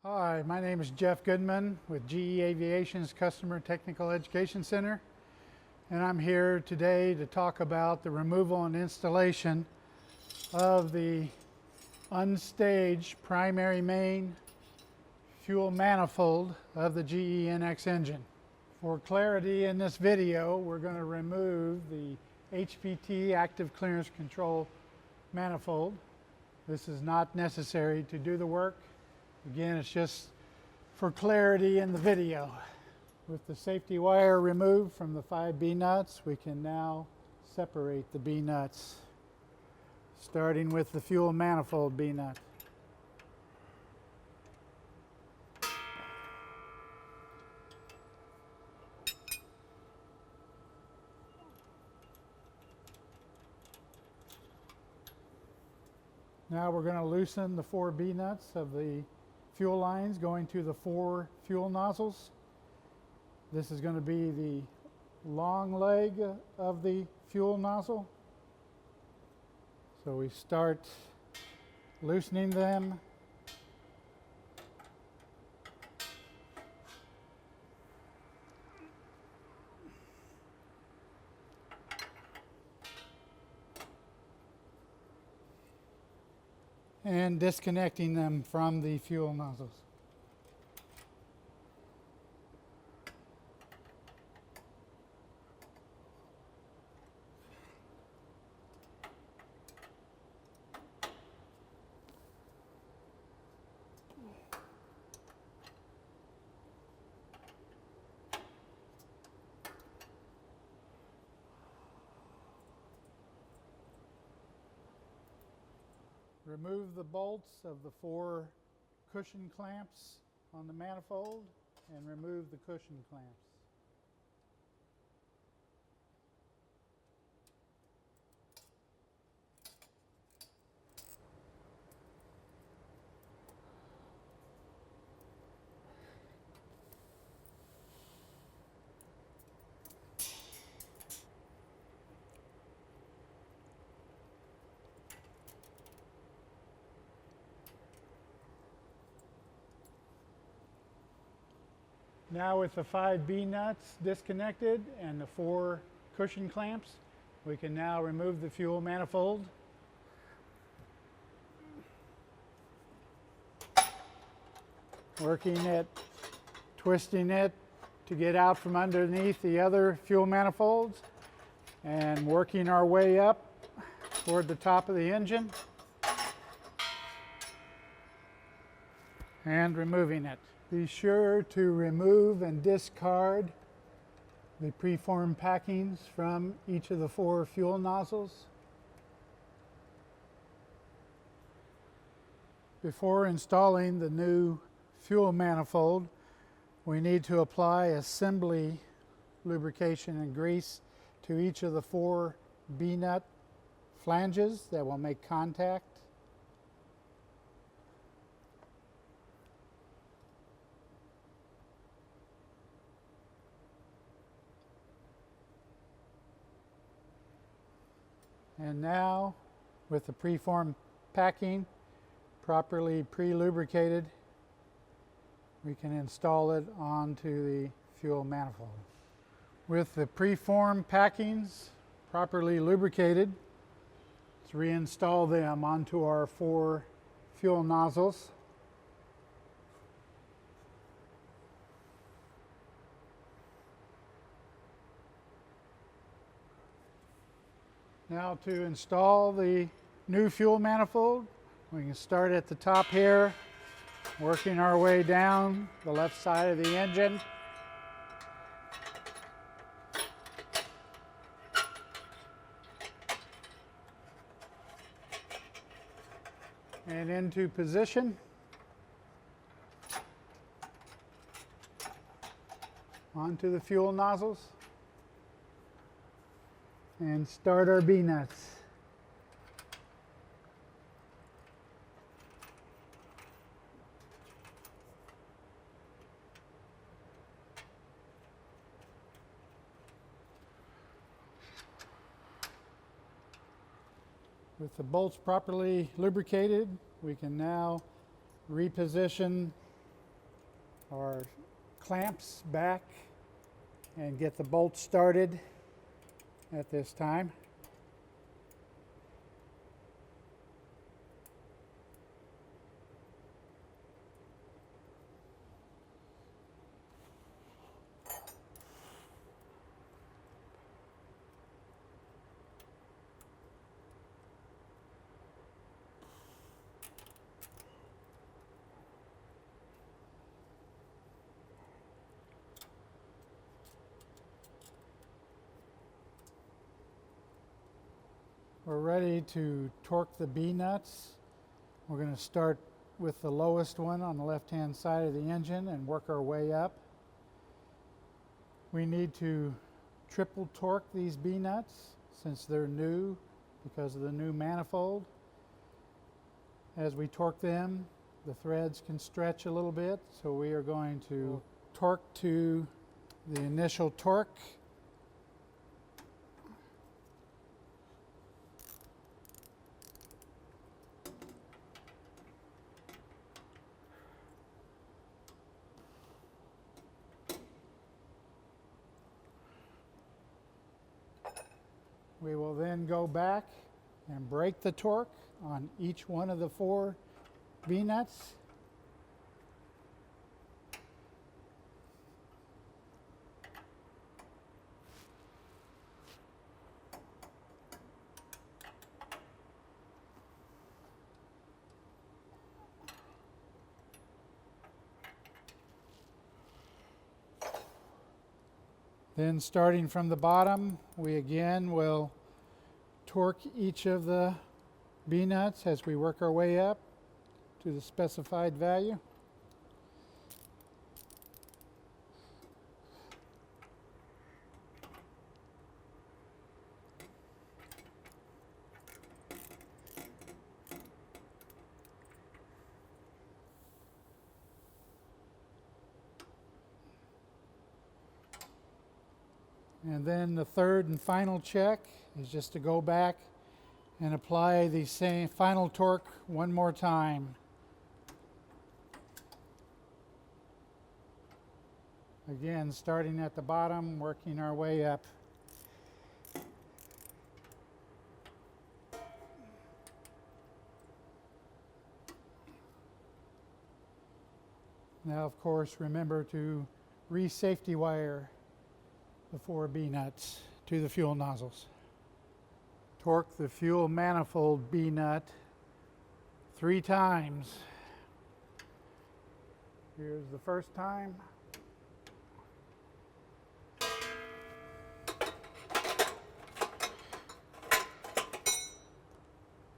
Hi, my name is Jeff Goodman with GE Aviation's Customer Technical Education Center, and I'm here today to talk about the removal and installation of the unstaged primary main fuel manifold of the GEnx engine. For clarity in this video, we're going to remove the HPT active clearance control manifold. This is not necessary to do the work. Again, it's just for clarity in the video. With the safety wire removed from the 5 B nuts, we can now separate the B nuts, starting with the fuel manifold B nut. Now we're going to loosen the 4 B nuts of the fuel lines going to the 4 fuel nozzles. This is going to be the long leg of the fuel nozzle. So we start loosening them. And disconnecting them from the fuel nozzles. Remove the bolts of the 4 cushion clamps on the manifold and remove the cushion clamps. Now with the 5 B nuts disconnected and the 4 cushion clamps, we can now remove the fuel manifold. Working it, twisting it to get out from underneath the other fuel manifolds, and working our way up toward the top of the engine and removing it. Be sure to remove and discard the preformed packings from each of the 4 fuel nozzles. Before installing the new fuel manifold, we need to apply assembly lubrication and grease to each of the 4 B nut flanges that will make contact. And now, with the preformed packing properly pre-lubricated, we can install it onto the fuel manifold. With the preformed packings properly lubricated, let's reinstall them onto our 4 fuel nozzles. Now to install the new fuel manifold, we can start at the top here, working our way down the left side of the engine. And into position. Onto the fuel nozzles. And start our B nuts. With the bolts properly lubricated, we can now reposition our clamps back and get the bolts started at this time. We're ready to torque the B-nuts. We're going to start with the lowest one on the left-hand side of the engine and work our way up. We need to triple torque these B-nuts since they're new because of the new manifold. As we torque them, the threads can stretch a little bit, so we are going to torque to the initial torque. We will then go back and break the torque on each one of the 4 B-nuts. Then starting from the bottom, we again will torque each of the B-nuts as we work our way up to the specified value. And then the third and final check is just to go back and apply the same final torque one more time. Again, starting at the bottom, working our way up. Now, of course, remember to re-safety wire the 4 B-nuts to the fuel nozzles. Torque the fuel manifold B-nut 3 times. Here's the first time.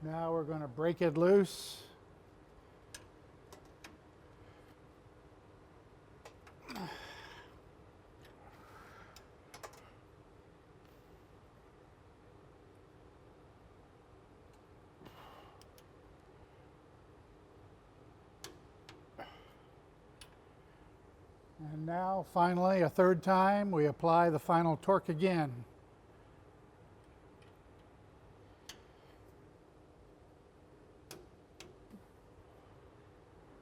Now we're going to break it loose. And now, finally, a third time, we apply the final torque again.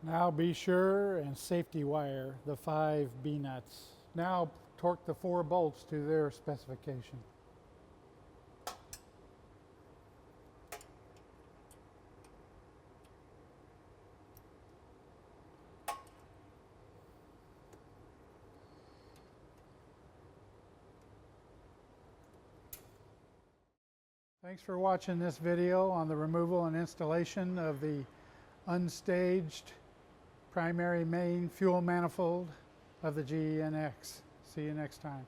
Now be sure and safety wire the 5 B-nuts. Now torque the 4 bolts to their specification. Thanks for watching this video on the removal and installation of the unstaged primary main fuel manifold of the GEnx. See you next time.